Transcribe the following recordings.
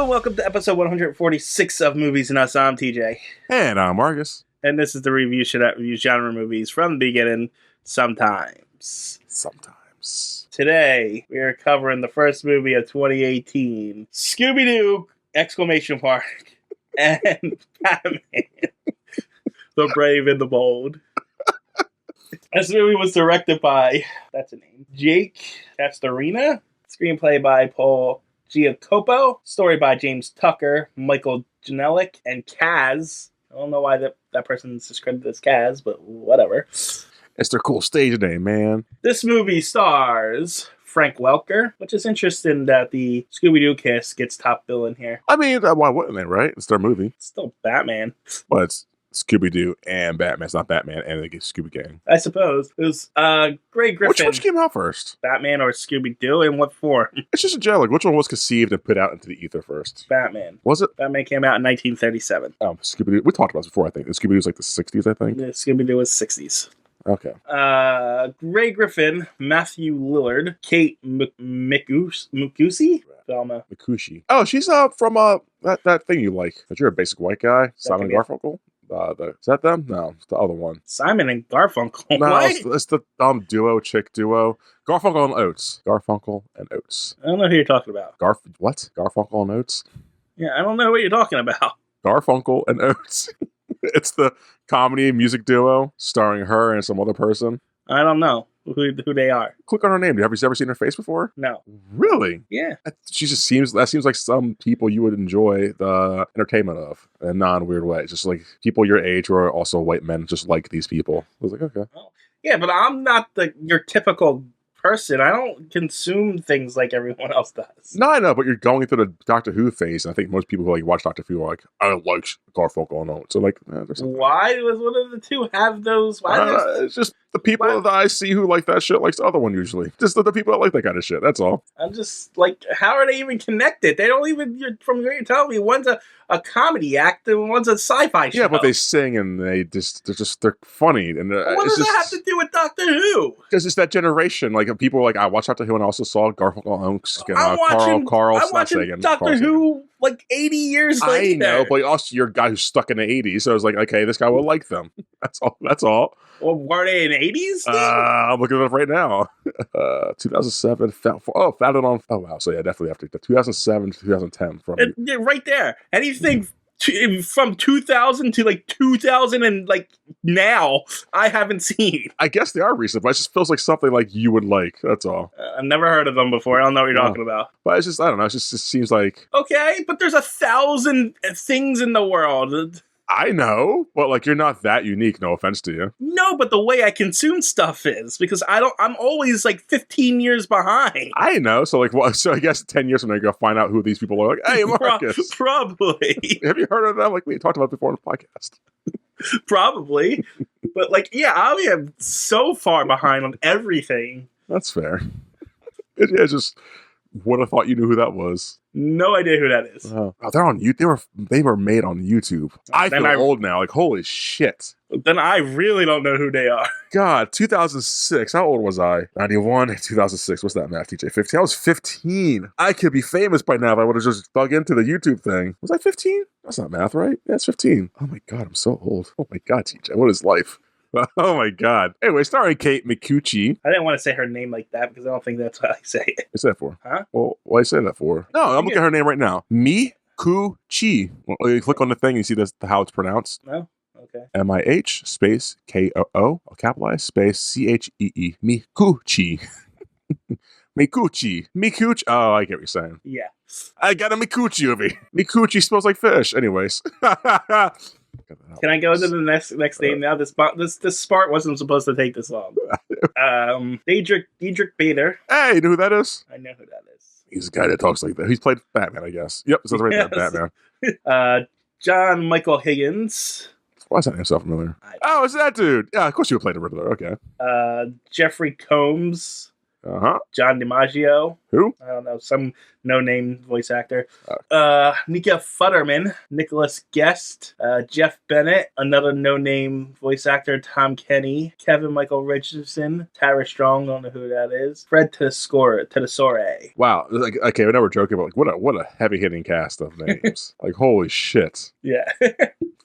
and welcome to episode 146 of Movies and Us. I'm TJ. And I'm Marcus. And this is the review show that reviews genre movies from the beginning, sometimes. Today, we are covering the first movie of 2018, Scooby-Doo! Exclamation mark, and Batman, The Brave and the Bold. This movie was directed by, that's a name, Jake Castorina. Screenplay by Paul Giacopo. Story by James Tucker, Michael Janelic, and Kaz. I don't know why that person's discredited as Kaz, but whatever. It's their cool stage name, man. This movie stars Frank Welker, which is interesting that the Scooby-Doo cast gets top billing here. I mean, why wouldn't they, right? It's their movie. It's still Batman. Well, it's Scooby-Doo and Batman. It's not Batman and the Scooby Gang. I suppose. It was Grey Griffin. Which came out first? Batman or Scooby-Doo? In what form? It's just a joke. Like, which one was conceived and put out into the ether first? Batman. Was it? Batman came out in 1937. Scooby-Doo. We talked about this before, I think. Scooby-Doo was like the 60s, I think. Yeah, Scooby-Doo was 60s. Okay. Grey Griffin, Matthew Lillard, Kate Mukusi? Velma. Mikushi. Oh, she's from that thing you like. That you're a basic white guy. Simon Garfunkel. Is that them? No, it's the other one. Simon and Garfunkel. No, What? it's the dumb chick duo. Garfunkel and Oates. Garfunkel and Oates. I don't know who you're talking about. What? Garfunkel and Oates? Yeah, I don't know what you're talking about. Garfunkel and Oates. It's the comedy music duo starring her and some other person. I don't know who they are. Click on her name. Have you ever seen her face before? No. Really? Yeah. She just seems like some people you would enjoy the entertainment of in a non-weird way. Just like people your age who are also white men just like these people. I was like, okay. Oh. Yeah, but I'm not your typical person. I don't consume things like everyone else does. No, I know, but you're going through the Doctor Who phase, and I think most people who watch Doctor Who are like, I like Garfunkel and Oates. So like, why does one of the two have those? It's just the people that I see who like that shit likes the other one usually. Just the people that like that kind of shit. That's all. I'm just like, how are they even connected? They don't even. From what you're telling me, one's a comedy act and one's a sci-fi show. Yeah, but they sing and they're funny. And what does that have to do with Doctor Who? Because it's that generation. Like people like I watched Doctor Who and I also saw Garfunkel and Oates and Carl. I'm watching Doctor Who like 80 years later. I know, but also you're a guy who's stuck in the 80s, so I was like, okay, this guy will like them. That's all. Well, were they in the 80s? I'm looking it up right now. 2007. Founded on. Oh wow. So yeah, definitely after 2007 to 2010. Yeah, right there. Anything from 2000 to like 2000 and like now, I haven't seen. I guess they are recent, but it just feels like something like you would like. That's all. I've never heard of them before. I don't know what you're talking about. But it's just, I don't know. It just seems like. Okay, but there's 1,000 things in the world. I know, but like you're not that unique. No offense to you. No, but the way I consume stuff is because I'm always like 15 years behind. I know. So like, so I guess 10 years from now you're gonna find out who these people are. Like, hey, Marcus, probably. Have you heard of them? Like we talked about before on the podcast. Probably, but like, yeah, I am so far behind on everything. That's fair. It's just would have thought you knew who that was. No idea who that is. Oh, they're on YouTube. They were made on YouTube. I feel old now. Like, holy shit. Then I really don't know who they are. God, 2006. How old was I? 91, 2006. What's that math, TJ? 15. I was 15. I could be famous by now if I would have just dug into the YouTube thing. Was I 15? That's not math, right? Yeah, it's 15. Oh my God, I'm so old. Oh my God, TJ, what is life? Oh my God. Anyway, starring Kate Micucci. I didn't want to say her name like that because I don't think that's what I say it. What's that for? Huh? Well, what I say that for? No, I'm looking at her name right now. Micucci. Well, you click on the thing and you see this, how it's pronounced. No? Okay. M-I-H space K-O-O, capitalized space C-H-E-E. Micucci. Mikuchi. Oh, I get what you're saying. Yeah. I got a Mikuchi over here. Mikuchi smells like fish. Anyways. Can I go to the next name now? This part wasn't supposed to take this long. Diedrich Bader. Hey, you know who that is? I know who that is. He's a guy that talks like that. He's played Batman, I guess. Yep, it says right there, Batman. John Michael Higgins. Why is that name so familiar? Oh, it's that dude. Yeah, of course you would play the Riddler. Okay. Jeffrey Combs. John DiMaggio. Who? I don't know, some no-name voice actor. Oh. Nika Futterman, Nicholas Guest, Jeff Bennett, another no-name voice actor, Tom Kenny, Kevin Michael Richardson, Tara Strong, don't know who that is, Fred Tedesore. Wow. Like, okay, I know we're joking, but like, what a heavy-hitting cast of names. Like, holy shit. Yeah.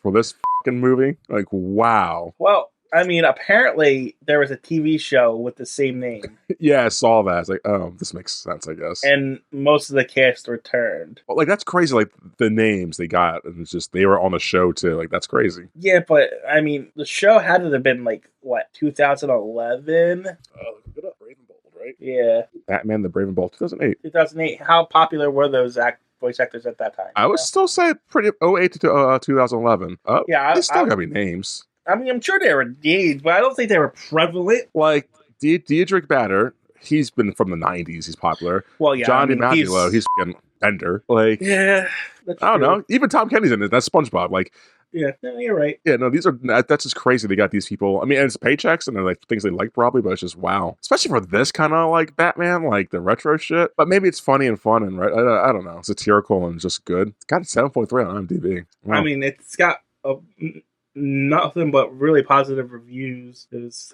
For this fucking movie? Like, wow. Well, I mean, apparently there was a TV show with the same name. Yeah, I saw that. It's like, oh, this makes sense, I guess. And most of the cast returned. Well, like, that's crazy, like, the names they got. And it's just, they were on the show, too. Like, that's crazy. Yeah, but, I mean, the show had to have been, like, what, 2011? Oh, look it up. Brave and Bold, right? Yeah. Batman, the Brave and Bold, 2008. 2008. How popular were those voice actors at that time? I would still say pretty 08 to 2011. Oh, yeah, they still gotta be names. I mean, I'm sure they were names, but I don't think they were prevalent. Like, Diedrich Bader, he's been from the 90s. He's popular. Well, yeah. John DiMaggio, he's fucking Bender. Like, yeah, I don't know. Even Tom Kenny's in it. That's SpongeBob. Like, yeah, no, you're right. Yeah, no, that's just crazy. They got these people. I mean, and it's paychecks and they're like things they like probably, but it's just wow. Especially for this kind of like Batman, like the retro shit. But maybe it's funny and fun and I don't know, satirical and just good. It's got a 7.3 on IMDb. Wow. I mean, it's got nothing but really positive reviews.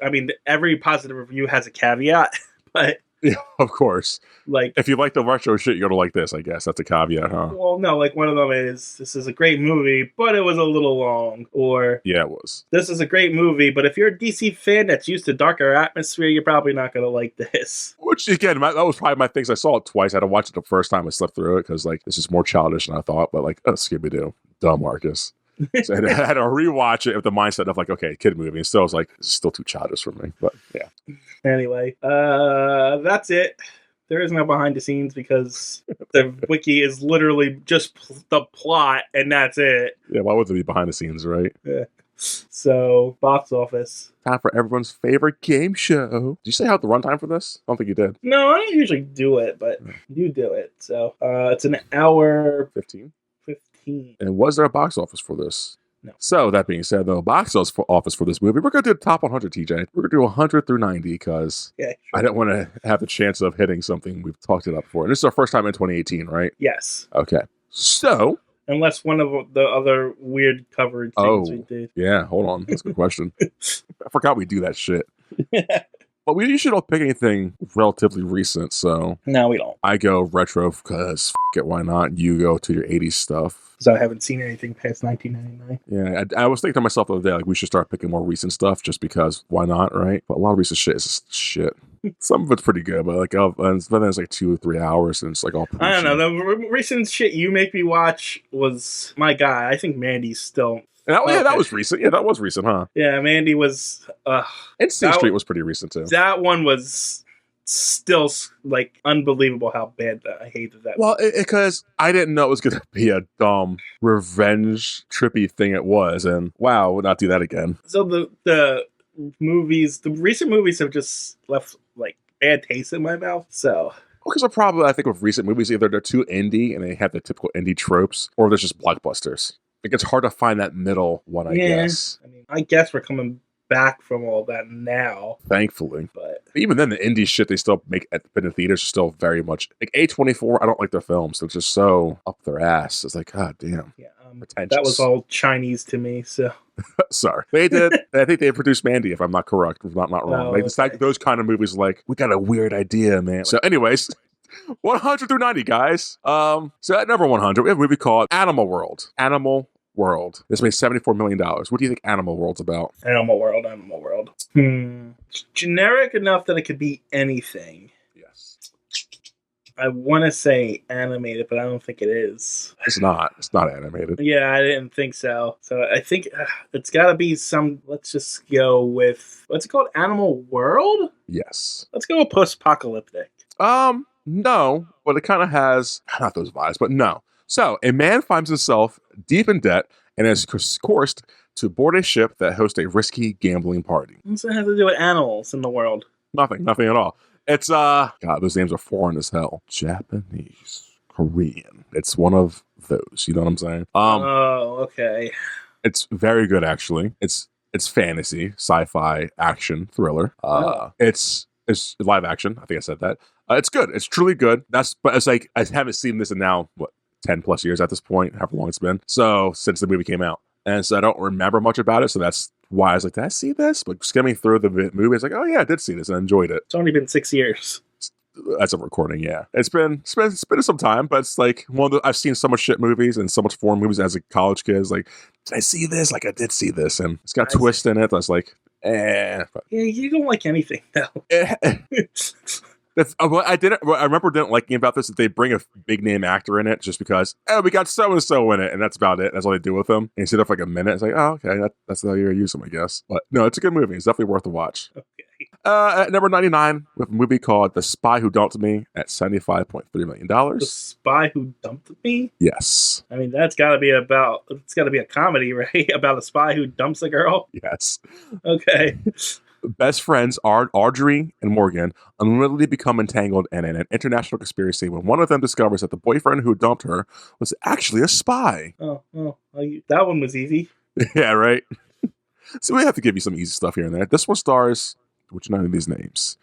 I mean, every positive review has a caveat, but yeah, of course. Like, if you like the retro shit, you gotta like this, I guess. That's a caveat, huh? Well, no, like one of them is, this is a great movie, but it was a little long. Or, yeah, it was. This is a great movie, but if you're a DC fan that's used to darker atmosphere, you're probably not gonna like this. Which, again, that was probably my things. I saw it twice. I had to watch it the first time I slept through it, because, like, this is more childish than I thought, but, like, Scooby-Doo. Dumb Marcus. So I had to rewatch it with the mindset of like, okay, kid movie. And still, I was like, this is still too childish for me. But yeah. Anyway, that's it. There is no behind the scenes because the wiki is literally just the plot, and that's it. Yeah, why would there be behind the scenes, right? Yeah. So, box office. Time for everyone's favorite game show. Did you say how the runtime for this? I don't think you did. No, I don't usually do it, but you do it. So, it's an hour 15. And was there a box office for this? No. So, that being said, the box office for this movie, we're going to do the top 100, TJ. We're going to do 100 through 90 because I didn't want to have the chance of hitting something we've talked about before. And this is our first time in 2018, right? Yes. Okay. So... unless one of the other weird coverage things we did. Yeah, hold on. That's a good question. I forgot we do that shit. But we usually don't pick anything relatively recent, so... no, we don't. I go retro because it, why not? You go to your 80s stuff. Because I haven't seen anything past 1999. Yeah, I was thinking to myself the other day, like, we should start picking more recent stuff just because, why not, right? But a lot of recent shit is just shit. Some of it's pretty good, but like, and then it's like 2 or 3 hours, and it's like all. I don't know. The recent shit you make me watch was, my God, I think Mandy's still. And that was recent. Yeah, that was recent, huh? Yeah, Mandy was. Instinct Street was pretty recent too. That one was still like unbelievable how bad that I hated that. Well, because I didn't know it was going to be a dumb revenge trippy thing. It was, and wow, would not do that again. So the recent movies have just left like bad taste in my mouth. So. Because the problem I think with recent movies, either they're too indie and they have the typical indie tropes, or they're just blockbusters. Like, it's hard to find that middle one, I guess. I mean, I guess we're coming back from all that now. Thankfully. But even then, the indie shit they still make at the theaters are still very much... like, A24, I don't like their films. They're just so up their ass. It's like, god damn. Yeah, that was all Chinese to me, so... Sorry. They did. I think they produced Mandy, if I'm not correct. If I'm not wrong. Oh, like, it's like those kind of movies like, we got a weird idea, man. So anyways... 100 through 90, guys. So at number 100, we have a movie called Animal World. Animal World. This made $74 million. What do you think Animal World's about? Animal World. It's generic enough that it could be anything. Yes. I want to say animated, but I don't think it is. It's not. It's not animated. Yeah, I didn't think so. So I think it's got to be some... let's just go with... what's it called? Animal World? Yes. Let's go with post-apocalyptic. No, but it kind of has, not those vibes, but no. So, a man finds himself deep in debt and is coerced to board a ship that hosts a risky gambling party. What's that have to do with animals in the world? Nothing at all. It's, God, those names are foreign as hell. Japanese, Korean. It's one of those, you know what I'm saying? Oh, okay. It's very good, actually. It's fantasy, sci-fi, action, thriller. It's It's live action. I think I said that. It's good. It's truly good. But it's like I haven't seen this in now 10 plus years at this point, however long it's been. So since the movie came out, and so I don't remember much about it. So that's why I was like, did I see this? But skimming through the movie, I was like, oh yeah, I did see this and I enjoyed it. It's only been 6 years. As of recording, yeah, it's been some time, but it's like I've seen so much shit movies and so much foreign movies as a college kid. It's like, did I see this? Like I did see this, and it's got a twist in it. I was like, eh. But, yeah, you don't like anything though. That's what I didn't. What I remember didn't liking about this is they bring a big name actor in it just because. Oh, we got so and so in it, and that's about it. That's all they do with them. And you sit there for like a minute. It's like, oh, okay, that's how you use them, I guess. But no, it's a good movie. It's definitely worth a watch. Okay. At number 99, we have a movie called The Spy Who Dumped Me at $75.3 million. The Spy Who Dumped Me? Yes. I mean, it's got to be a comedy, right? About a spy who dumps a girl? Yes. Okay. Best friends Audrey and Morgan unwittingly become entangled in an international conspiracy when one of them discovers that the boyfriend who dumped her was actually a spy. Oh, that one was easy. Yeah, right? So we have to give you some easy stuff here and there. This one stars, which none of these names.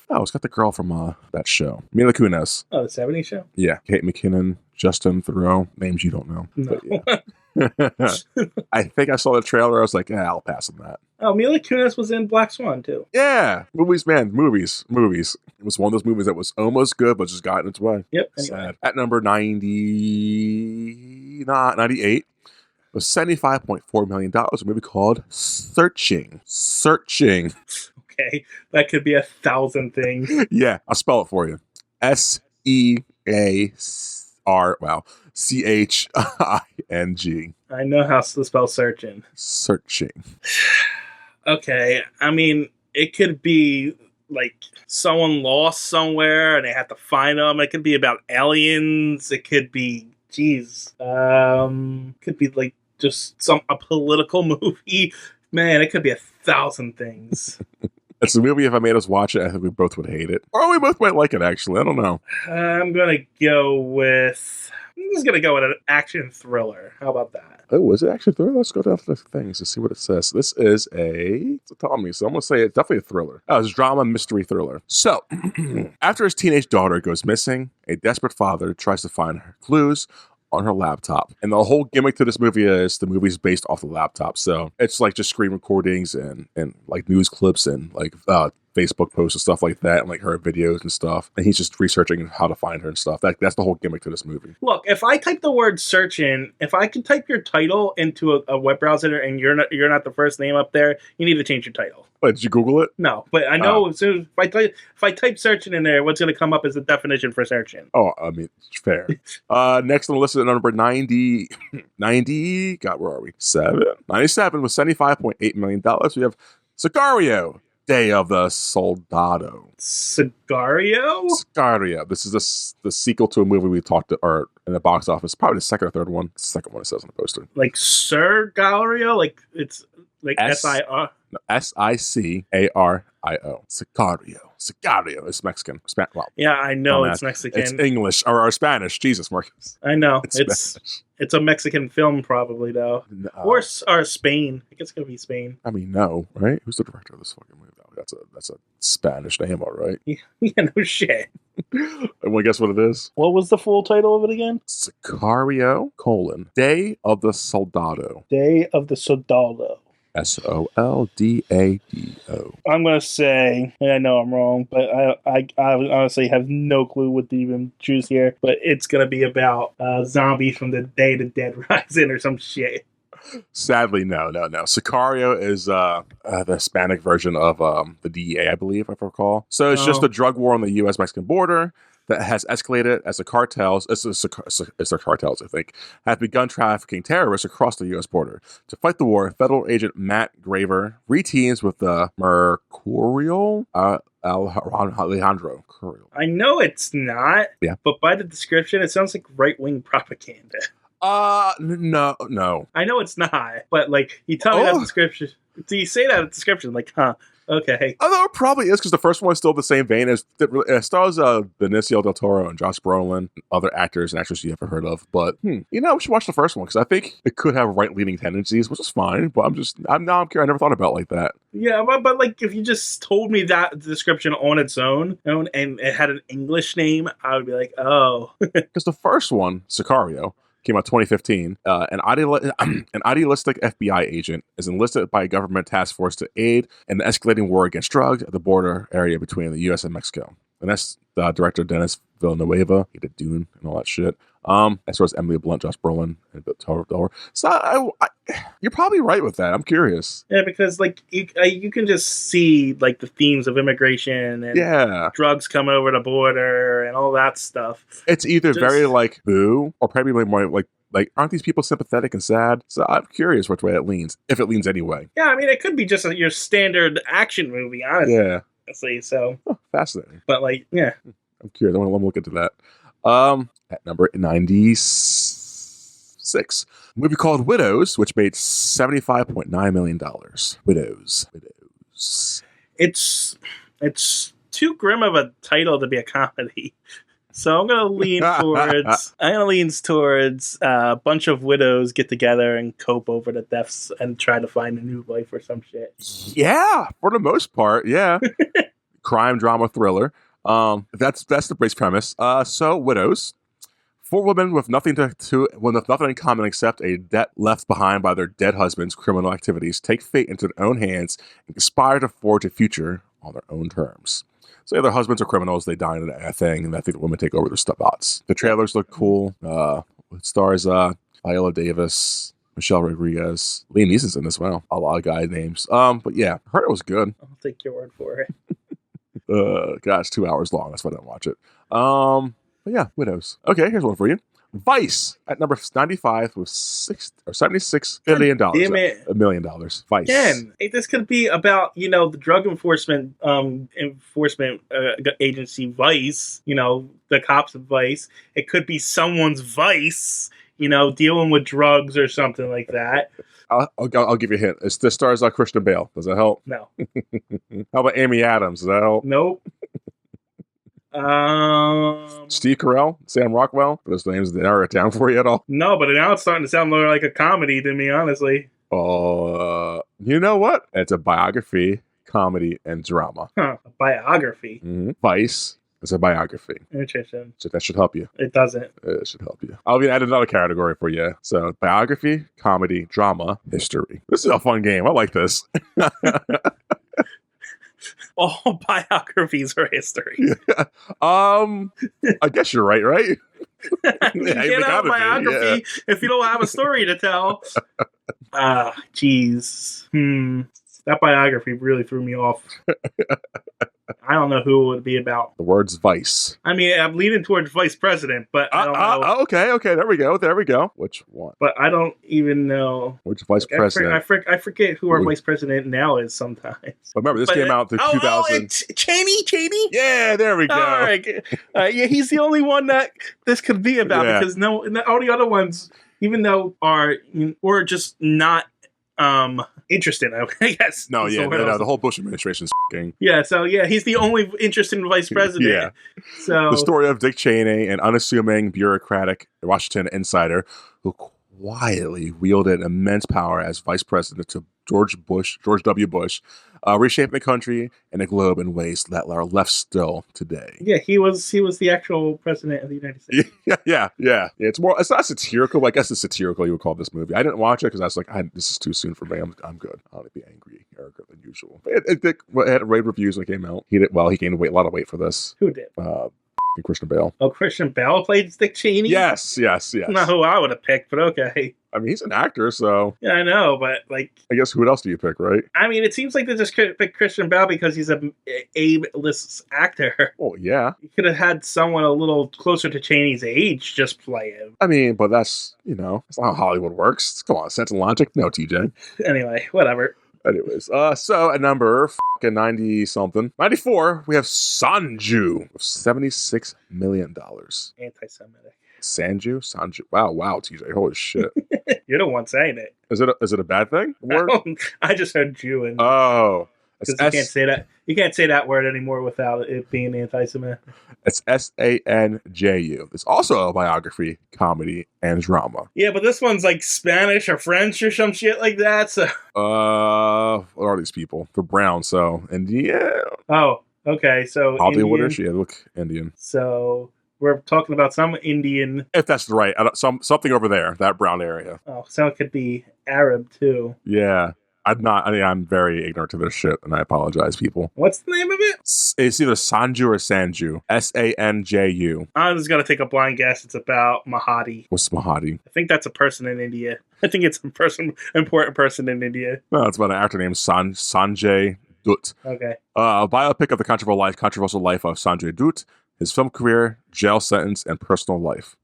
Oh, it's got the girl from that show. Mila Kunis. Oh, the 70s show? Yeah. Kate McKinnon, Justin Theroux. Names you don't know. No. But yeah. I think I saw the trailer. I was like, I'll pass on that. Oh, Mila Kunis was in Black Swan, too. Yeah. Movies. It was one of those movies that was almost good, but just got in its way. Yep. Anyway. Sad. At number 98 was $75.4 million. A movie called Searching. Okay. That could be 1,000 things. Yeah. I'll spell it for you. SEAR. Wow. CHING. I know how to spell searching. Searching. Okay. I mean, it could be like someone lost somewhere and they have to find them. It could be about aliens. It could be, could be like just a political movie. Man, it could be 1,000 things. It's a movie, if I made us watch it, I think we both would hate it. Or we both might like it, actually. I don't know. Oh, is it action thriller? Let's go down to the things to see what it says. This is it's a Tommy, so I'm going to say it's definitely a thriller. Oh, it's a drama mystery thriller. So, after his teenage daughter goes missing, a desperate father tries to find her clues on her laptop. And the whole gimmick to this movie is the movie's based off the laptop. So it's like just screen recordings and like news clips and like Facebook posts and stuff like that, and like her videos and stuff. And he's just researching how to find her and stuff. That's the whole gimmick to this movie. Look, if I type the word search in, if I can type your title into a web browser and you're not the first name up there, you need to change your title. Wait, did you Google it? No, but I know as soon as if I type searching in there, what's going to come up is the definition for searching. Oh, I mean, fair. Next on the list is number 90. God, where are we? 97 with $75.8 million. We have Sicario, Day of the Soldado. Sicario? This is the sequel to a movie we talked or in the box office. Probably the second or third one. The second one it says on the poster. Like Sicario? Like it's like S-I-R? No, Sicario. Sicario. It's Mexican. Yeah, I know it's Mexican. It's English or Spanish. Jesus, Marcus. I know. It's a Mexican film probably, though. No. Or Spain. I guess it's going to be Spain. I mean, no, right? Who's the director of this fucking movie? That's a Spanish name, all right? Yeah, no shit. And guess what it is? What was the full title of it again? Sicario, Day of the Soldado. Day of the Soldado. Soldado. I'm going to say, and I know I'm wrong, but I honestly have no clue what to even choose here, but it's going to be about zombies from the Day the Dead Rising or some shit. Sadly, no. Sicario is the Hispanic version of the DEA, I believe, if I recall. So it's just a drug war on the U.S.-Mexican border that has escalated as the cartels, it's the cartels, I think, have begun trafficking terrorists across the U.S. border. To fight the war, federal agent Matt Graver reteams with the Mercurial Alejandro. I know it's not, but by the description, it sounds like right-wing propaganda. No. I know it's not, but like you tell me that description. Do you say that description? Like, Okay. Although it probably is, because the first one is still the same vein as it stars Benicio del Toro and Josh Brolin, other actors and actresses you haven't heard of. But we should watch the first one, because I think it could have right-leaning tendencies, which is fine. But I'm curious. I never thought about it like that. Yeah, but like if you just told me that description on its own, and it had an English name, I would be like, oh. Because the first one, Sicario, came out 2015. An idealistic FBI agent is enlisted by a government task force to aid in the escalating war against drugs at the border area between the U.S. and Mexico. And that's director Dennis Villanueva. He did Dune and all that shit. As well as Emily Blunt, Josh Brolin, and Toro. So you're probably right with that. I'm curious. Yeah, because like you can just see like the themes of immigration and drugs coming over the border and all that stuff. It's either very like boo, or probably more like aren't these people sympathetic and sad? So I'm curious which way it leans, if it leans anyway. Yeah, I mean it could be just your standard action movie, honestly. Yeah. So fascinating. But like, yeah, I'm curious. I want to look into that. At number 96, a movie called Widows, which made $75.9 million. Widows. It's too grim of a title to be a comedy. So I'm gonna lean towards a bunch of widows get together and cope over the deaths and try to find a new life or some shit. Yeah, for the most part, yeah. Crime, drama, thriller. That's the base premise. So widows, 4 women with nothing in common except a debt left behind by their dead husbands' criminal activities, take fate into their own hands and conspire to forge a future on their own terms. So their husbands are criminals, they die in a thing, and I think the women take over their spots. The trailers look cool. It stars Viola Davis, Michelle Rodriguez, Liam Neeson's in as well. A lot of guy names. But yeah, I heard it was good. I'll take your word for it. It's 2 hours long. That's why I didn't watch it. But yeah, Widows. Okay, here's one for you. Vice at number 95 with $76 billion. Damn it. $1 million. Vice. Again, this could be about, the drug enforcement agency Vice, the cops of Vice. It could be someone's vice, dealing with drugs or something like that. I'll give you a hint. This stars Christian Bale. Does that help? No. How about Amy Adams? Does that help? Nope. Steve Carell, Sam Rockwell. Those names that are down for you at all? No, but now it's starting to sound more like a comedy to me, honestly. You know what? It's a biography, comedy, and drama. Huh? A biography. Mm-hmm. Vice is a biography. Interesting. So that should help you. It doesn't. It should help you. I'll add another category for you. So biography, comedy, drama, history. This is a fun game. I like this. All biographies are history. Yeah. I guess you're right? You can't have a biography if you don't have a story to tell. Jeez. That biography really threw me off. I don't know who it would be about. The word's vice. I mean, I'm leaning towards vice president, but I don't know. Okay. There we go. Which one? But I don't even know. Which vice president? I forget who our vice president now is sometimes. But remember, this came out in 2000. Cheney? Yeah, there we go. All right. Yeah, he's the only one that this could be about because all the other ones, even though we're just not interested, I guess. No, the whole Bush administration's f***ing. Yeah, so he's the only interested vice president. Yeah. So the story of Dick Cheney, an unassuming bureaucratic Washington insider who quietly wielded immense power as vice president to George W. Bush, reshaping the country and the globe in ways that are left still today. Yeah, he was the actual president of the United States. Yeah. It's not satirical, but I guess it's satirical you would call this movie. I didn't watch it because I was like, this is too soon for me. I'm good. I'll be angry, arrogant than usual. It had rave reviews when it came out. He did well. He gained a lot of weight for this. Who did? Christian Bale. Oh, Christian Bale played Dick Cheney? Yes. Not who I would have picked, but okay. I mean, he's an actor, so... Yeah, I know, but, I guess who else do you pick, right? I mean, it seems like they just picked Christian Bale because he's a A-list actor. Oh, yeah. You could have had someone a little closer to Cheney's age just play him. I mean, but that's not how Hollywood works. Come on, sense and logic. No, TJ. Anyway, whatever. Anyways, so at number 90-something, 94, we have Sanju with $76 million. Anti-Semitic. Sanju? Wow, TJ, holy shit. You're the one saying it. Is it a bad thing? I just heard Jew. Oh, Because you can't say that. You can't say that word anymore without it being anti-Semitic. It's Sanju. It's also a biography, comedy, and drama. Yeah, but this one's like Spanish or French or some shit like that. So, what are these people? They're brown, so India. Oh, okay. So Hollywoodish. Yeah, look Indian. So we're talking about some Indian. If that's right, something over there, that brown area. Oh, so it could be Arab too. Yeah. I'm very ignorant to this shit, and I apologize, people. What's the name of it? It's either Sanju or Sanju. Sanju. I'm just going to take a blind guess. It's about Mahadi. What's Mahadi? I think that's a person in India. I think it's important person in India. No, it's about an actor named Sanjay Dutt. Okay. A biopic of the controversial life of Sanjay Dutt, his film career, jail sentence, and personal life.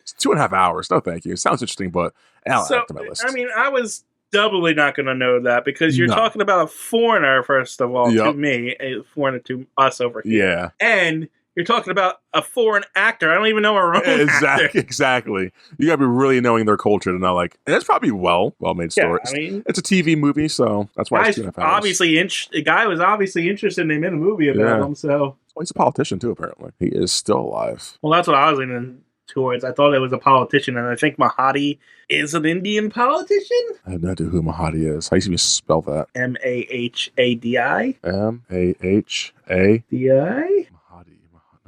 It's 2.5 hours. No, thank you. It sounds interesting, but I'll add it to my list. I mean, I was doubly not going to know that because you're talking about a foreigner, first of all, to me, a foreigner to us over here. Yeah. And you're talking about a foreign actor. I don't even know our own actor. Exactly. You got to be really knowing their culture to know, like, and it's probably well-made story. I mean, it's a TV movie, so that's why it's 2.5 hours. The guy was obviously interested in a movie about him, so. Well, he's a politician, too, apparently. He is still alive. Well, that's what I was leaning towards. I thought it was a politician, and I think Mahadi is an Indian politician. I have no idea who Mahadi is. How do you spell that? Mahadi.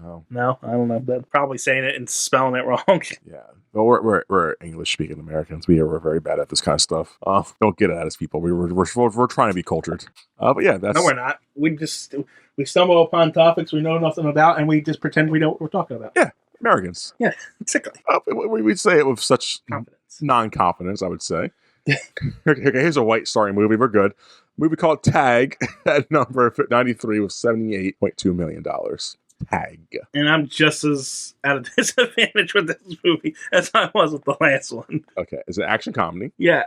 Mahadi. No, I don't know. But probably saying it and spelling it wrong. Yeah. Well, we're English-speaking Americans. We're very bad at this kind of stuff. Don't get it at us, people. We're trying to be cultured. But yeah, that's... No, we're not. We stumble upon topics we know nothing about, and we just pretend we know what we're talking about. Yeah. Americans. Yeah, exactly. We'd say it with such confidence. Non-confidence, I would say. Okay, here's a white starring movie. We're good. Movie called Tag at number 93 with $78.2 million. Tag. And I'm just as at a disadvantage with this movie as I was with the last one. Okay, it's an action comedy. Yeah,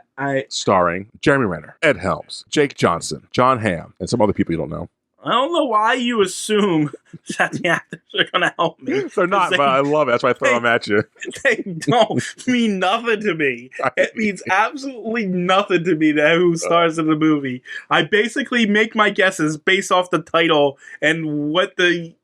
starring Jeremy Renner, Ed Helms, Jake Johnson, John Hamm, and some other people you don't know. I don't know why you assume that the actors are going to help me. They're not, but I love it. That's why I throw them at you. They don't mean nothing to me. It means absolutely nothing to me that who stars in the movie. I basically make my guesses based off the title and what the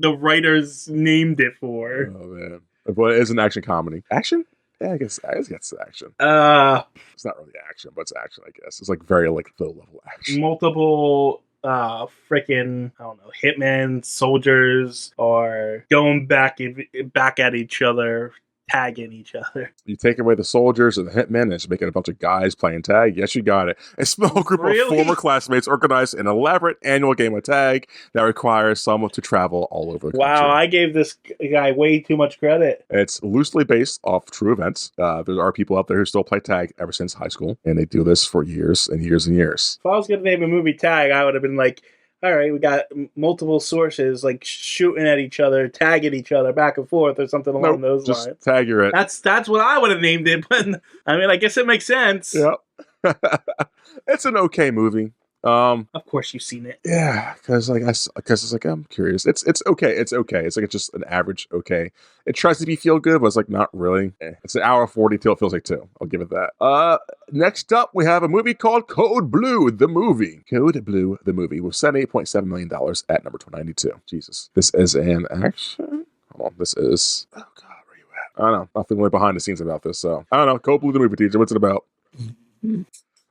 writers named it for. Oh, man. But it is an action comedy. Action? Yeah, I guess it's action. It's not really action, but it's action, I guess. It's like very like low level action. Multiple freaking, I don't know, hitmen, soldiers, or going back at each other, tagging each other. You take away the soldiers and the hitmen and just making a bunch of guys playing tag. Yes, you got it. A small group of former classmates organized an elaborate annual game of tag that requires someone to travel all over the country. Wow, I gave this guy way too much credit. It's loosely based off true events. There are people out there who still play tag ever since high school, and they do this for years and years and years. If I was going to name a movie Tag, I would have been like, all right, we got multiple sources like shooting at each other, tagging each other back and forth, or something along those lines. Tag you're it. That's what I would have named it. But I mean, I guess it makes sense. Yeah, it's an okay movie. Of course you've seen it. Yeah, because it's like I'm curious. It's okay. It's okay. It's like it's just an average okay. It tries to be feel good, but it's like not really. It's an hour 40 till it feels like 2. I'll give it that. Next up we have a movie called Code Blue, the movie. Code Blue, the movie, with $78.7 million at number 292. Jesus, this is an action. Hold on, this is. Oh God, where you at? I don't know. Nothing really behind the scenes about this, so I don't know. Code Blue, the movie, teacher. What's it about?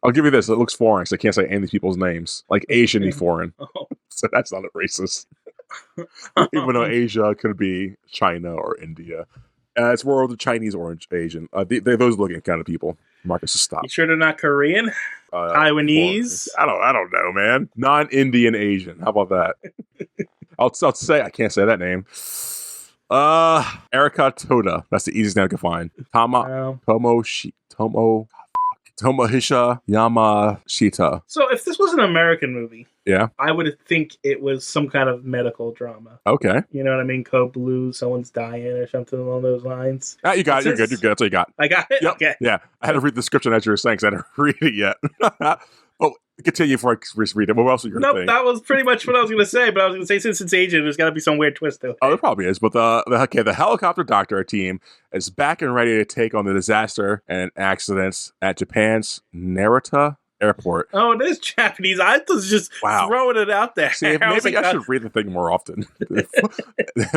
I'll give you this. It looks foreign because I can't say any of these people's names. Like Asian be foreign. So that's not a racist. Even though Asia could be China or India. It's more of the Chinese or Asian. They're those looking kind of people. Marcus, just stop. You sure they're not Korean? Taiwanese? I don't know, man. Non-Indian Asian. How about that? I'll say, I can't say that name. Erika Toda. That's the easiest name I can find. Tomohisha Yamashita. So if this was an American movie, yeah, I would think it was some kind of medical drama. Okay. You know what I mean? Code Blue, someone's dying or something along those lines. You got it. You're good. That's what you got. I got it? Yep. Okay. Yeah. I had to read the description as you were saying because I didn't read it yet. Oh, continue before I read it. What else are you going to think? That was pretty much what I was going to say, but I was going to say since it's Asian, there's got to be some weird twist to it. Oh, there probably is. But the helicopter doctor team is back and ready to take on the disaster and accidents at Japan's Narita airport. Oh, it is Japanese. I was just throwing it out there. See, maybe I should read the thing more often.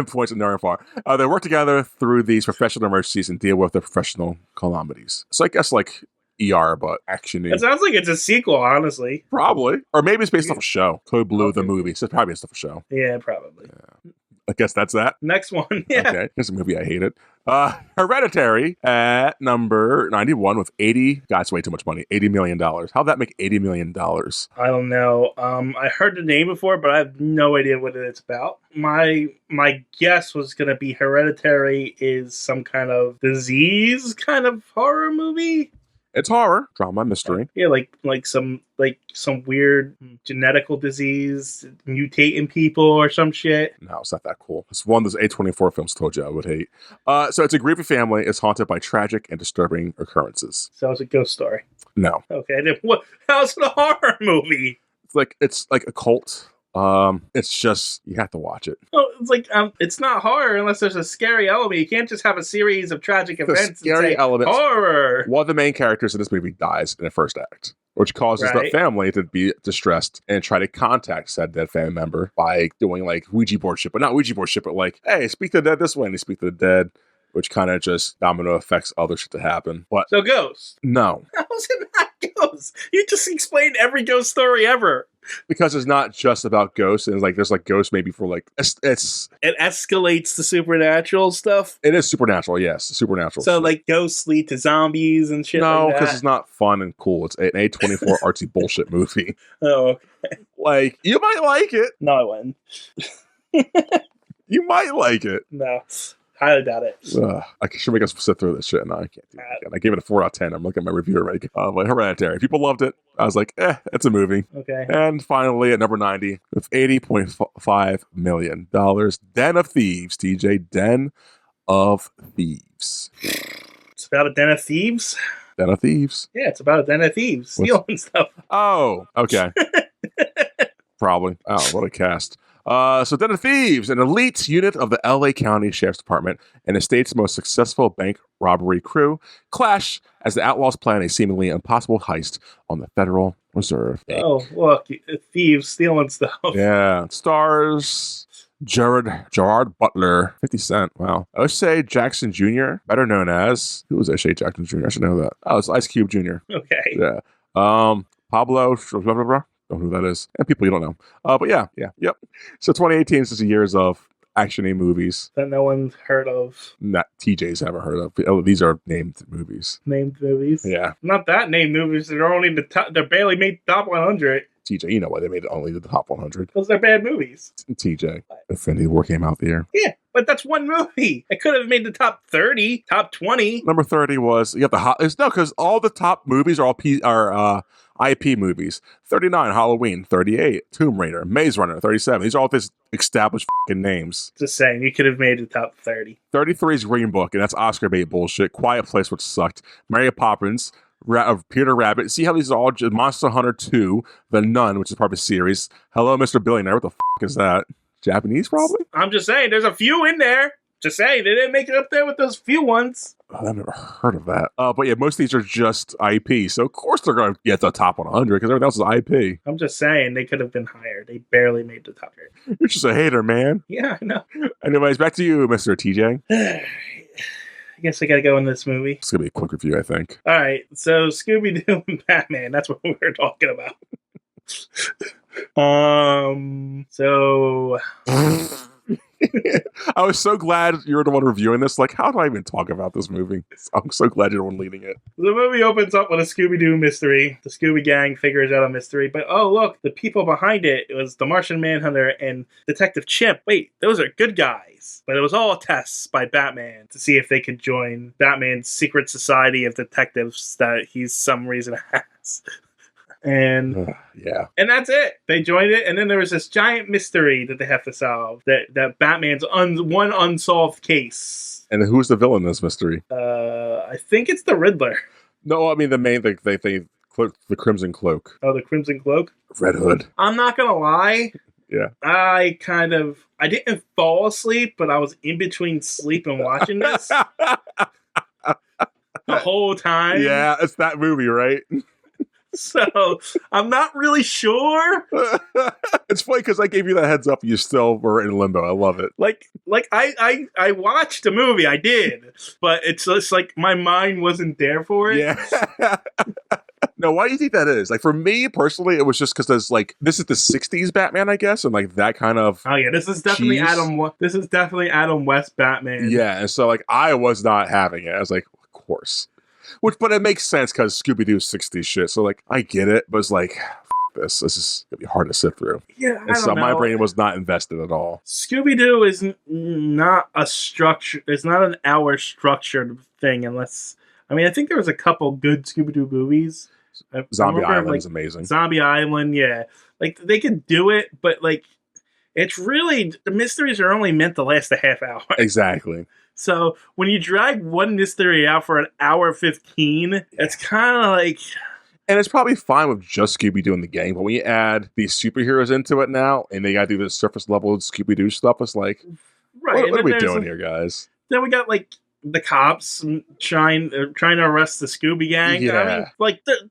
Points in far. They work together through these professional emergencies and deal with their professional calamities. So I guess like ER, but action-y. It sounds like it's a sequel, honestly. Probably. Or maybe it's based off a show. Code Blue, the movie. So it's probably based off a show. Yeah, probably. Yeah. I guess that's that. Next one. Yeah. Okay. Here's a movie I hated. Hereditary at number 91 with it's way too much money. $80 million. How'd that make $80 million? I don't know. I heard the name before, but I have no idea what it's about. My guess was going to be Hereditary is some kind of disease kind of horror movie. It's horror, drama, mystery. Yeah, like some weird genetical disease mutating people or some shit. No, it's not that cool. It's one of those A24 films told you I would hate. So it's a grieving family is haunted by tragic and disturbing occurrences. So it's a ghost story. No. Okay, then what? How's it a horror movie? It's like a cult. It's just you have to watch it. Oh, it's like it's not horror unless there's a scary element. You can't just have a series of tragic events. Scary elements. Horror. One of the main characters in this movie dies in the first act, which causes the family to be distressed and try to contact said dead family member by doing like Ouija board shit, but not Ouija board shit, but like, hey, speak to the dead this way, and they speak to the dead, which kind of just domino affects other shit to happen. But so ghost. No. How is it not ghost? You just explained every ghost story ever. Because it's not just about ghosts, and like there's like ghosts maybe for like it escalates to supernatural stuff. It is supernatural, yes, supernatural. So like ghosts lead to zombies and shit. No, like because it's not fun and cool. It's an A24 artsy bullshit movie. Oh, okay. Like you might like it. No, I wouldn't. You might like it. No. Highly doubt it. I should make us sit through this shit, and I can't do it again. I gave it a 4 out of 10. I'm looking at my review already. But Hereditary. People loved it. I was like, it's a movie. Okay. And finally, at number 90, with $80.5 million, Den of Thieves, TJ. Den of Thieves. It's about a den of thieves? Den of Thieves. Yeah, it's about a den of thieves. Stealing stuff. Oh, okay. Probably. Oh, what a cast. So Den of Thieves, an elite unit of the LA County Sheriff's Department and the state's most successful bank robbery crew, clash as the outlaws plan a seemingly impossible heist on the Federal Reserve Bank. Oh, look, thieves stealing stuff. Yeah. Stars Gerard Butler, 50 Cent. Wow. O'Shea Jackson Jr., better known as, who was O'Shea Jackson Jr.? I should know that. Oh, it's Ice Cube Jr. Okay. Yeah. Pablo, blah, blah, blah. Don't know who that is. And people you don't know. But yep. So 2018 is just a years of action-y movies that no one's heard of. Not TJ's haven't heard of. Oh, these are named movies. Named movies? Yeah. Not that named movies. They're only they're barely made the top 100. TJ, you know why they made it only the top 100. Because they're bad movies. TJ. Infinity War came out the year. Yeah, but that's one movie. It could have made the top 30, top 20. Number 30 was, you have the because all the top movies are all IP movies. 39, Halloween. 38, Tomb Raider. Maze Runner. 37. These are all these established fucking names. Just saying, you could have made the top 30. 33 is Green Book, and that's Oscar bait bullshit. Quiet Place, which sucked. Mary Poppins. Peter Rabbit. See how these are all just Monster Hunter 2. The Nun, which is part of a series. Hello, Mr. Billionaire. What the is that? Japanese, probably? I'm just saying, there's a few in there. Just saying, they didn't make it up there with those few ones. Oh, I've never heard of that. But yeah, most of these are just IP. So of course they're going to get the top 100 because everything else is IP. I'm just saying, they could have been higher. They barely made the top 30. You're just a hater, man. Yeah, I know. Anyways, back to you, Mr. TJ. I guess I gotta go in this movie. It's gonna be a quick review, I think. All right, so Scooby-Doo and Batman. That's what we were talking about. So I was so glad you were the one reviewing this. Like, how do I even talk about this movie? I'm so glad you're the one leading it. The movie opens up with a Scooby-Doo mystery. The Scooby Gang figures out a mystery, but oh look, the people behind it was the Martian Manhunter and Detective Chimp. Wait, those are good guys. But it was all tests by Batman to see if they could join Batman's secret society of detectives that he's some reason has. And yeah, and that's it. They joined it, and then there was this giant mystery that they have to solve. That Batman's one unsolved case. And who's the villain in this mystery? I think it's the Riddler. No, I mean the main thing. They the Crimson Cloak. Oh, the Crimson Cloak. Red Hood. I'm not gonna lie. Yeah. I didn't fall asleep, but I was in between sleep and watching this the whole time. Yeah, it's that movie, right? So I'm not really sure. It's funny because I gave you that heads up. You still were in limbo. I love it. Like I watched the movie. I did, but it's just like my mind wasn't there for it. Yeah. No, why do you think that is? Like for me personally, it was just because there's like this is the '60s Batman, I guess, and like that kind of. Oh yeah, this is definitely cheese. This is definitely Adam West Batman. Yeah, and so like I was not having it. I was like, of course, but it makes sense because Scooby Doo's '60s shit. So like I get it, but it's like this is gonna be hard to sit through. Yeah, and so my brain was not invested at all. Scooby Doo is not a structure. It's not an hour structured thing, unless I think there was a couple good Scooby Doo movies. Zombie Island is amazing. Zombie Island, yeah. Like, they could do it, but, like, it's really... The mysteries are only meant to last a half hour. Exactly. So, when you drag one mystery out for an hour 15, it's kind of like... And it's probably fine with just Scooby-Doo in the game, but when you add these superheroes into it now, and they gotta do this surface-level Scooby-Doo stuff, it's like... Right. What are we doing here, guys? Then we got, like... the cops trying to arrest the Scooby gang. Yeah.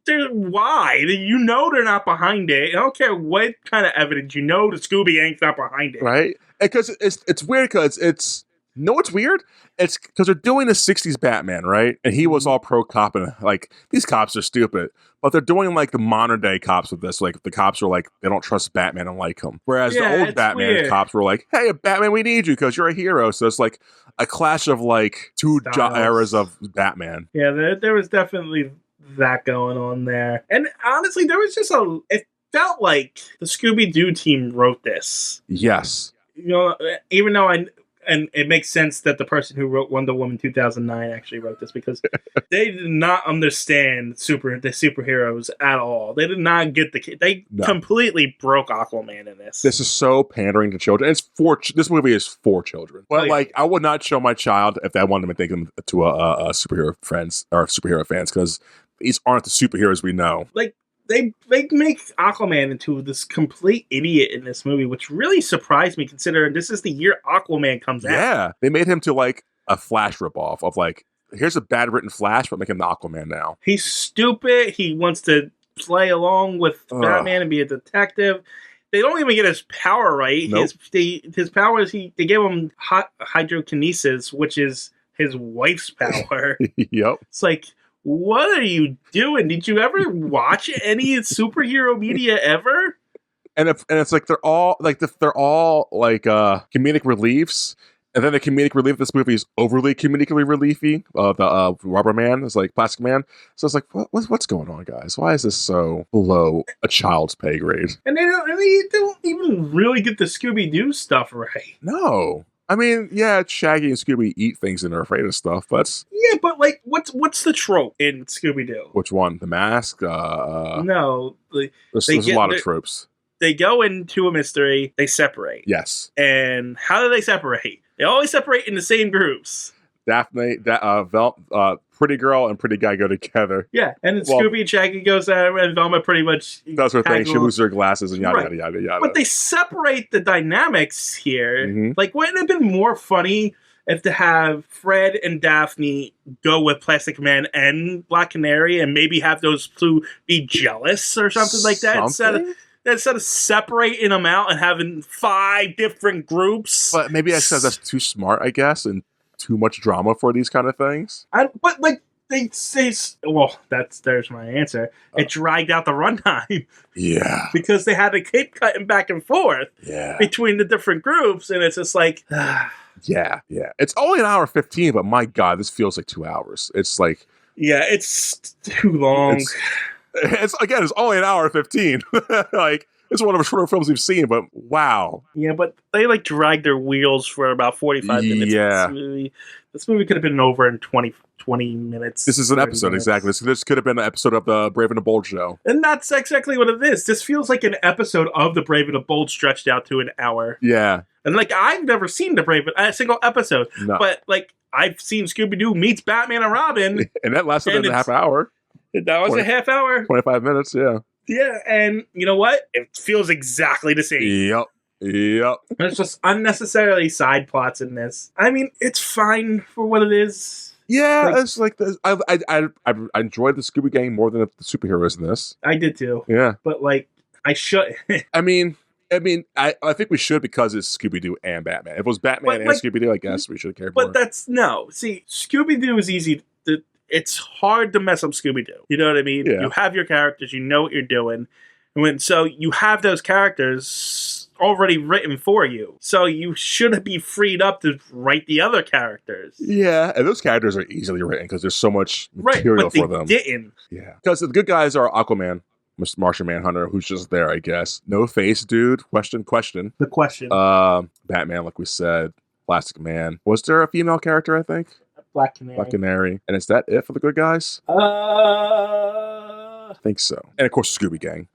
They're why? You know they're not behind it. I don't care what kind of evidence. You know the Scooby gang's not behind it. Right? Because it's weird because it's... No, it's weird. It's because they're doing the '60s Batman, right? And he was all pro cop, and like these cops are stupid, but they're doing like the modern day cops with this. Like the cops are like they don't trust Batman and like him, whereas the old Batman cops were like, "Hey, Batman, we need you because you're a hero." So it's like a clash of like two eras of Batman. Yeah, there was definitely that going on there, and honestly, there was just it felt like the Scooby Doo team wrote this. Yes, even though and it makes sense that the person who wrote Wonder Woman 2009 actually wrote this because they did not understand the superheroes at all. They did not get they completely broke Aquaman in this. This is so pandering to children. This movie is for children. But like, I would not show my child if I wanted to take them to a superhero friends or superhero fans because these aren't the superheroes we know. Like. They make Aquaman into this complete idiot in this movie, which really surprised me considering this is the year Aquaman comes out. Yeah, they made him to like a Flash ripoff of like, here's a bad written Flash, but make him the Aquaman now. He's stupid. He wants to play along with Batman and be a detective. They don't even get his power right. Nope. His power is they gave him hydrokinesis, which is his wife's power. Yep. It's like, what are you doing? Did you ever watch any superhero media ever? And it's like they're all like comedic reliefs, and then the comedic relief of this movie is overly comedically reliefy. The Rubber Man is like Plastic Man, so it's like what's going on, guys? Why is this so below a child's pay grade? And they don't even really get the Scooby Doo stuff right. No. I mean, yeah, Shaggy and Scooby eat things and are afraid of stuff, but... Yeah, but, like, what's the trope in Scooby-Doo? Which one? The mask? No. There's a lot of tropes. They go into a mystery, they separate. Yes. And how do they separate? They always separate in the same groups. Daphne, Pretty Girl and Pretty Guy go together. Yeah, and then Scooby and Shaggy goes there, and Velma pretty much... That's her thing. She loses her glasses and yada, yada, yada. But they separate the dynamics here. Mm-hmm. Like, wouldn't it have been more funny if to have Fred and Daphne go with Plastic Man and Black Canary and maybe have those two be jealous or something like that instead of separating them out and having 5 different groups? But maybe I said that's too smart, I guess, and too much drama for these kind of things. But like they say, well, there's my answer. It dragged out the runtime. Yeah, because they had to keep cutting back and forth. Yeah. Between the different groups, and it's just like, yeah. It's only an hour 15, but my God, this feels like 2 hours. It's like, yeah, it's too long. It's only an hour 15. Like. It's one of the shorter films we've seen, but wow. Yeah, but they like dragged their wheels for about 45 minutes. Yeah. This movie could have been over in 20 minutes. This is an episode, exactly. This could have been an episode of the Brave and the Bold show. And that's exactly what it is. This feels like an episode of the Brave and the Bold stretched out to an hour. Yeah. And like, I've never seen the Brave, a single episode. No. But like, I've seen Scooby-Doo meets Batman and Robin. And that lasted a half hour. That was a half hour. 25 minutes, yeah. Yeah, and you know what? It feels exactly the same. Yep. There's just unnecessarily side plots in this. I mean, it's fine for what it is. Yeah, it's like this. I enjoyed the Scooby Gang more than the superheroes in this. I did too. Yeah, but like I should. I think we should because it's Scooby Doo and Batman. If it was Batman and Scooby Doo, I guess we should care more. But that's no. See, Scooby Doo is easy. It's hard to mess up Scooby Doo. You know what I mean? Yeah. You have your characters. You know what you're doing. So you have those characters already written for you. So you should be freed up to write the other characters. Yeah, and those characters are easily written because there's so much material for them. Didn't. Yeah, because the good guys are Aquaman, Martian Manhunter, who's just there, I guess. No face, dude. Question. The question. Batman, like we said. Plastic Man. Was there a female character? I think. Black Canary. And is that it for the good guys? I think so. And of course, Scooby Gang.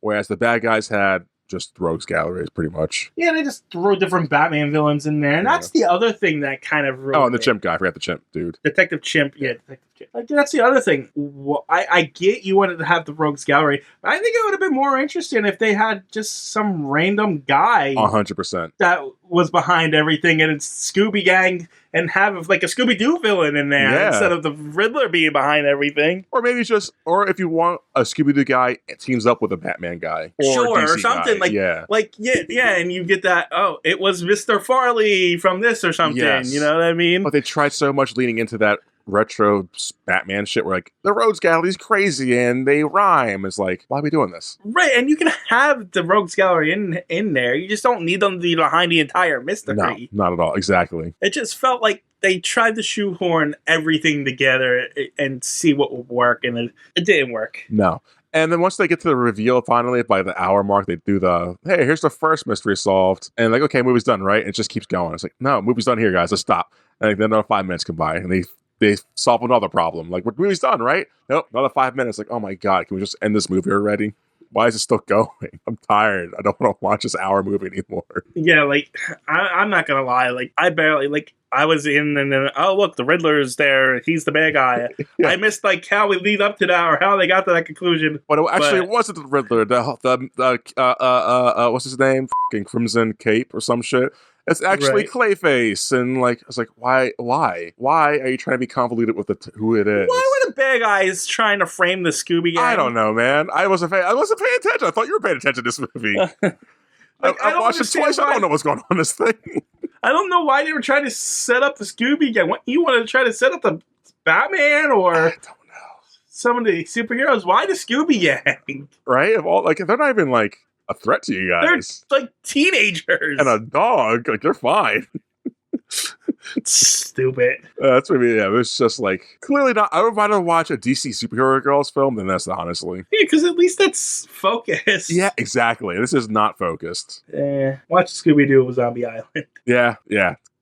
Whereas the bad guys had just rogues galleries, pretty much. Yeah, they just throw different Batman villains in there. And that's the other thing that kind of ruined and the chimp guy. I forgot the chimp, dude. Detective Chimp. Yeah, Detective Chimp. Like, that's the other thing. Well, I get you wanted to have the rogues gallery, but I think it would have been more interesting if they had just some random guy 100% that was behind everything, and it's Scooby Gang, and have like a Scooby-Doo villain in there instead of the Riddler being behind everything. Or maybe or if you want a Scooby-Doo guy, it teams up with a Batman guy. Or something. Guy. And you get that, it was Mr. Farley from this or something. Yes. You know what I mean? But they tried so much leaning into that retro Batman shit where like the rogues gallery's crazy and they rhyme. It's like, why are we doing this? Right, and you can have the rogues gallery in there. You just don't need them to be behind the entire mystery. No, not at all. Exactly. It just felt like they tried to shoehorn everything together and see what would work, and it didn't work. No. And then once they get to the reveal, finally, by the hour mark, they do hey, here's the first mystery solved. And like, okay, movie's done, right? And it just keeps going. It's like, no, movie's done here, guys. Let's stop. And then another 5 minutes come by, and they solve another problem. Like, what movie's done, right? Nope, another 5 minutes. Like, oh my God, can we just end this movie already? Why is it still going? I'm tired. I don't want to watch this hour movie anymore. Yeah, like, I'm not going to lie. Like, I was in, and then, oh, look, the Riddler's there. He's the bad guy. Yeah. I missed, like, how we lead up to that or how they got to that conclusion. But it wasn't the Riddler. What's his name? Fucking Crimson Cape or some shit. It's actually Clayface, and like I was like, why are you trying to be convoluted with who it is? Why were the bad guys trying to frame the Scooby Gang? I don't know, man. I wasn't paying attention. I thought you were paying attention to this movie. I watched it twice. I don't know what's going on in this thing. I don't know why they were trying to set up the Scooby Gang. What, you wanted to try to set up the Batman or? I don't know. Some of the superheroes. Why the Scooby Gang? Right? If they're not even like a threat to you guys. They're like teenagers. And a dog. Like, they're fine. Stupid. That's what I mean. Yeah, it was just like, clearly not. I would rather watch a DC superhero girls film than this, honestly. Yeah, because at least that's focused. Yeah, exactly. This is not focused. Watch Scooby-Doo Zombie Island. Yeah.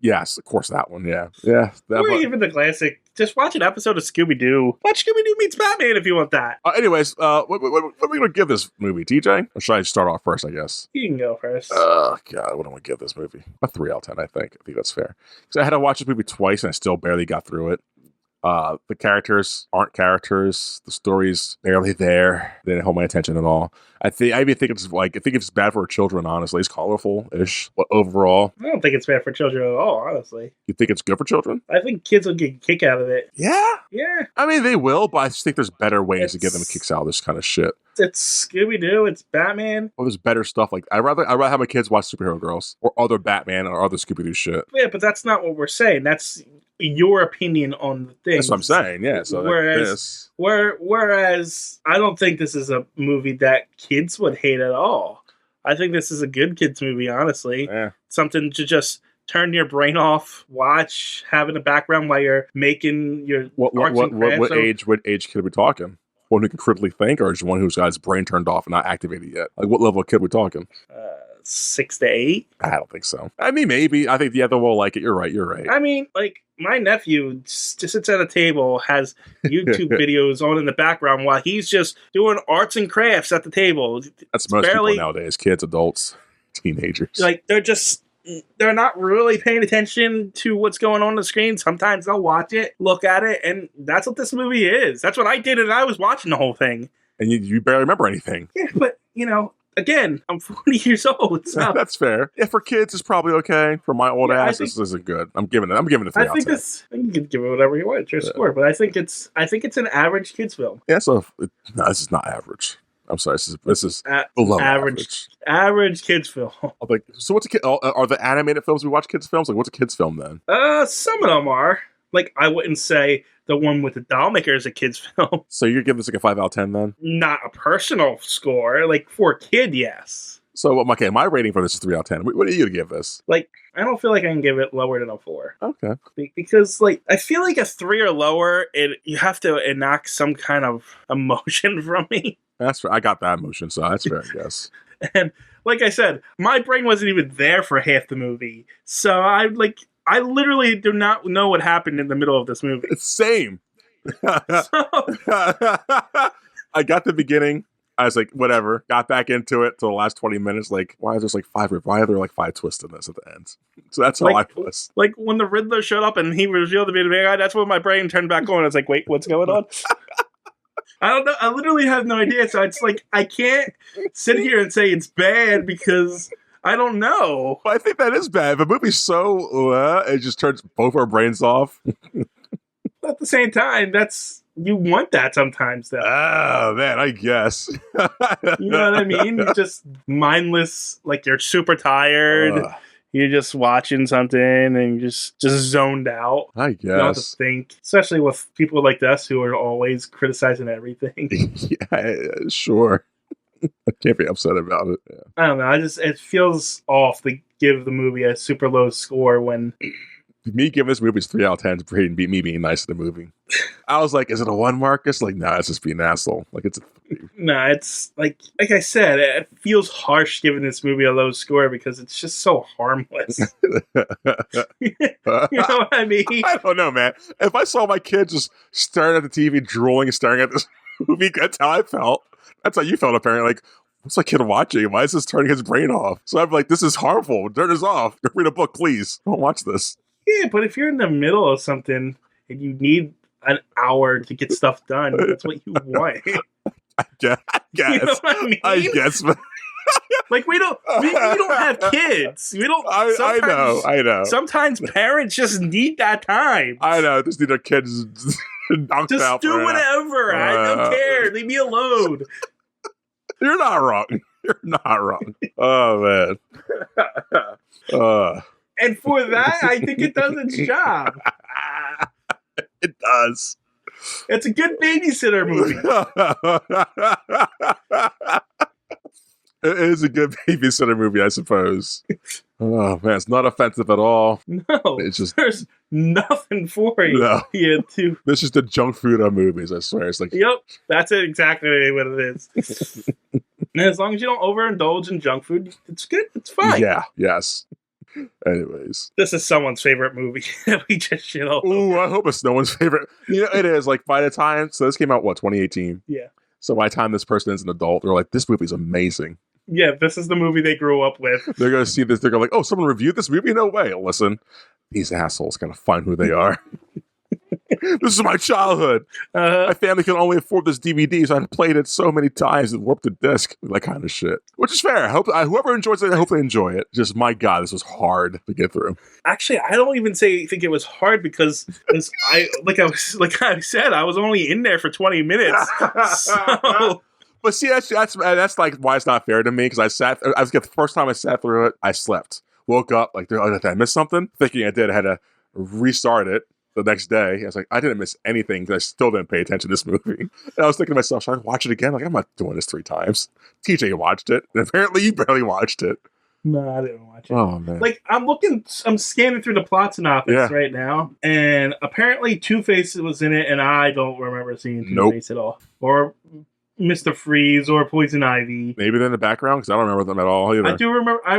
Yes, of course, that one. Yeah. Or even the classic. Just watch an episode of Scooby-Doo. Watch Scooby-Doo Meets Batman if you want that. Anyways, what are we going to give this movie, TJ? Or should I start off first, I guess? You can go first. Oh, God, what do I give this movie? A 3 out of 10, I think. I think that's fair. Because I had to watch this movie twice, and I still barely got through it. The characters aren't characters. The story's barely there. They didn't hold my attention at all. I even think it's bad for children, honestly. It's colorful-ish, but overall, I don't think it's bad for children at all, honestly. You think it's good for children? I think kids will get a kick out of it. Yeah? Yeah. I mean, they will, but I just think there's better ways to get them kicks out of this kind of shit. It's Scooby-Doo, it's Batman. Well, there's better stuff. Like, I'd rather have my kids watch Superhero Girls or other Batman or other Scooby-Doo shit. Yeah, but that's not what we're saying. That's your opinion on the thing. That's what I'm saying, yeah. So whereas I don't think this is a movie that kids would hate at all. I think this is a good kids movie, honestly. Yeah. Something to just turn your brain off, watch, have in the background while you're making your arts and crafts. What age kid are we talking? One who can critically think, or just one who's got his brain turned off and not activated yet? Like, what level of kid are we talking? 6 to 8. I don't think so. I mean, maybe. I think the other will like it. You're right. I mean, like, my nephew just sits at a table, has YouTube videos on in the background while he's just doing arts and crafts at the table. That's most people nowadays. Kids, adults, teenagers. Like, they're not really paying attention to what's going on the screen. Sometimes they'll watch it, look at it, and that's what this movie is. That's what I did, and I was watching the whole thing. And you barely remember anything. Yeah, but, again, I'm 40 years old. So. That's fair. Yeah, for kids, it's probably okay. For my old ass, this isn't good. I'm giving it 3 out of 10. I think you can give it whatever you want. It's your score, but I think it's an average kids film. Yeah, so no, this is not average. I'm sorry. This is below average. Average kids film. Like, so what's a kid? Are the animated films we watch kids films? Like, what's a kids film then? Some of them are. Like, I wouldn't say the one with the doll maker is a kid's film. So you're giving this like a 5 out of 10 then? Not a personal score. Like, for a kid, yes. So, okay, my rating for this is 3 out of 10. What are you going to give this? Like, I don't feel like I can give it lower than a 4. Okay. Because, like, I feel like a 3 or lower, you have to enact some kind of emotion from me. That's fair. I got that emotion, so that's fair, I guess. And, like I said, my brain wasn't even there for half the movie. So, I literally do not know what happened in the middle of this movie. It's same. I got the beginning. I was like, whatever. Got back into it till the last 20 minutes. Like, why are there like 5 twists in this at the end? So that's how I was. Like when the Riddler showed up and he revealed to be the bad guy, that's when my brain turned back on. I was like, wait, what's going on? I don't know. I literally have no idea. So it's like, I can't sit here and say it's bad because I don't know. Well, I think that is bad. The movie's so, it just turns both our brains off. At the same time, you want that sometimes, though. Oh, man, I guess. You know what I mean? You're just mindless, like you're super tired. You're just watching something and just zoned out. I guess. You don't have to think. Especially with people like us who are always criticizing everything. Yeah, sure. I can't be upset about it. Yeah. I don't know. It feels off to give the movie a super low score when... Me giving this movie 3 out of 10 is me being nice to the movie. I was like, is it a 1, Marcus? Like, nah, it's just being an asshole. Like, it's a 3. Nah, it's like I said, it feels harsh giving this movie a low score because it's just so harmless. You know what I mean? I don't know, man. If I saw my kid just staring at the TV, drooling and staring at this movie, that's how I felt. That's how you felt, apparently. Like, what's my kid watching? Why is this turning his brain off? So I'm like, this is harmful. Turn this off. Go read a book, please. Don't watch this. Yeah, but if you're in the middle of something and you need an hour to get stuff done, that's what you want. I guess. You know what I mean? I guess. Like we don't have kids. We don't. I know. Sometimes parents just need that time. I know. Just need their kids knocked just out. Just do whatever. I don't care. Leave me alone. You're not wrong. You're not wrong. Oh man. And for that, I think it does its job. It does. It's a good babysitter movie. It is a good babysitter movie, I suppose. Oh man, it's not offensive at all. No, it's just there's nothing for you. No. This is the junk food of movies. I swear, it's like yep, that's it exactly what it is. And as long as you don't overindulge in junk food, it's good. It's fine. Yeah. Yes. Anyways, this is someone's favorite movie that we just shit all over. Ooh, I hope it's no one's favorite. You know, it is. Like by the time, so this came out 2018. Yeah. So by the time this person is an adult, they're like, this movie's amazing. Yeah, this is the movie they grew up with. They're gonna see this. They're gonna like, oh, someone reviewed this movie. No way. Listen, these assholes gotta find who they are. This is my childhood. My family can only afford this DVD, so I played it so many times and warped the disc. That kind of shit. Which is fair. Whoever enjoys it, I hope they enjoy it. Just, my God, this was hard to get through. Actually, I don't even think it was hard because I said, I was only in there for 20 minutes. So... But see, that's like why it's not fair to me, because the first time I sat through it, I slept. Woke up, like, did I miss something? Thinking I did. I had to restart it the next day. I was like, I didn't miss anything because I still didn't pay attention to this movie. And I was thinking to myself, should I watch it again? Like, I'm not doing this 3 times. TJ watched it, and apparently you barely watched it. No, I didn't watch it. Oh, man. Like, I'm scanning through the plot synopsis right now, and apparently Two-Face was in it, and I don't remember seeing Two-Face at all. Or Mr. Freeze or Poison Ivy. Maybe they're in the background, because I don't remember them at all either. I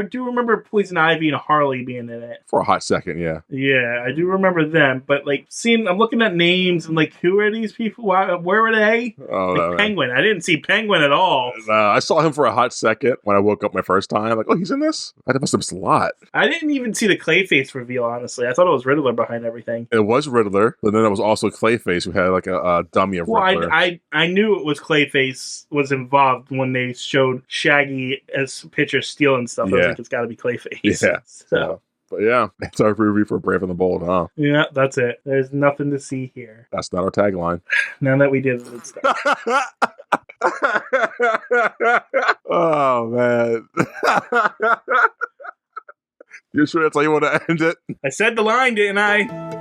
do remember Poison Ivy and Harley being in it. For a hot second, yeah. Yeah, I do remember them, but like I'm looking at names and like, who are these people? Where were they? Oh, like, Penguin. I didn't see Penguin at all. I saw him for a hot second when I woke up my first time. Like, oh, he's in this? I must have missed a lot. I didn't even see the Clayface reveal, honestly. I thought it was Riddler behind everything. It was Riddler, but then it was also Clayface, who had like a dummy of Riddler. I knew it was Clayface Clayface was involved when they showed Shaggy as picture stealing stuff. I was like, it's got to be Clayface. Yeah. So. But yeah, that's our review for Brave and the Bold, huh? Yeah, that's it. There's nothing to see here. That's not our tagline. Now that we did it, it's done. Oh, man. You sure that's how you want to end it? I said the line, didn't I?